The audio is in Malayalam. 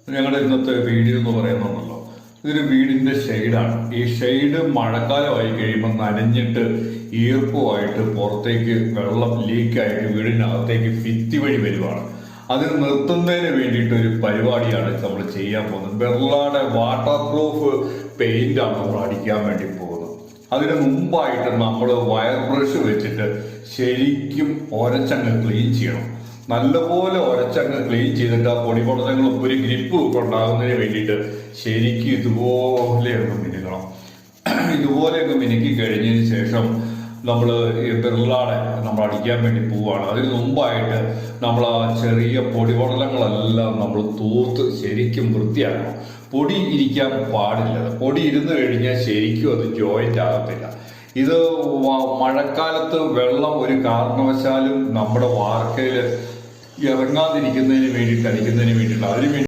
ഞങ്ങളുടെ ഇന്നത്തെ വീഡിയോ എന്ന് പറയുന്നുണ്ടല്ലോ, ഇതൊരു വീടിന്റെ ഷെയ്ഡാണ്. ഈ ഷെയ്ഡ് മഴക്കാലമായി കഴിയുമ്പോൾ നനഞ്ഞിട്ട് ഈർപ്പമായിട്ട് പുറത്തേക്ക് വെള്ളം ലീക്കായിട്ട് വീടിനകത്തേക്ക് ഭിത്തി വഴി വരുവാണ്. അതിന് നിർത്തുന്നതിന് വേണ്ടിയിട്ട് ഒരു പരിപാടിയാണ് നമ്മൾ ചെയ്യാൻ പോകുന്നത്. ബെർളാടെ വാട്ടർ പ്രൂഫ് പെയിന്റ് ആണ് നമ്മൾ അടിക്കാൻ വേണ്ടി പോകുന്നത്. അതിന് മുമ്പായിട്ട് നമ്മൾ വയർ ബ്രഷ് വെച്ചിട്ട് ശരിക്കും ഒരച്ചങ്ങ് ക്ലീൻ ചെയ്യണം. നല്ലപോലെ ഒരച്ചങ്ങ് ക്ലീൻ ചെയ്തിട്ട് ആ പൊടിപടലങ്ങളും ഒരു ഗ്രിപ്പ് ഒക്കെ ഉണ്ടാകുന്നതിന് വേണ്ടിയിട്ട് ശരിക്കും ഇതുപോലെ ഒന്ന് മിനുക്കണം. ഇതുപോലെയൊക്കെ മിനുക്കി കഴിഞ്ഞതിന് ശേഷം നമ്മൾ ഈ ബിർളാടെ നമ്മൾ അടിക്കാൻ വേണ്ടി പോവുകയാണ്. അതിന് മുമ്പായിട്ട് നമ്മൾ ആ ചെറിയ പൊടിപടലങ്ങളെല്ലാം നമ്മൾ തൂത്ത് ശരിക്കും വൃത്തിയാക്കണം. പൊടി ഇരിക്കാൻ പാടില്ല. പൊടി ഇരുന്ന് കഴിഞ്ഞാൽ ശരിക്കും അത് ജോയിന്റ് ആകത്തില്ല. ഇത് മഴക്കാലത്ത് വെള്ളം ഒരു കാരണവശാലും നമ്മുടെ വാർക്കയിൽ ഇറങ്ങാതിരിക്കുന്നതിന് വേണ്ടിയിട്ട് അടിക്കുന്നതിന് വേണ്ടിയിട്ട് അതിന്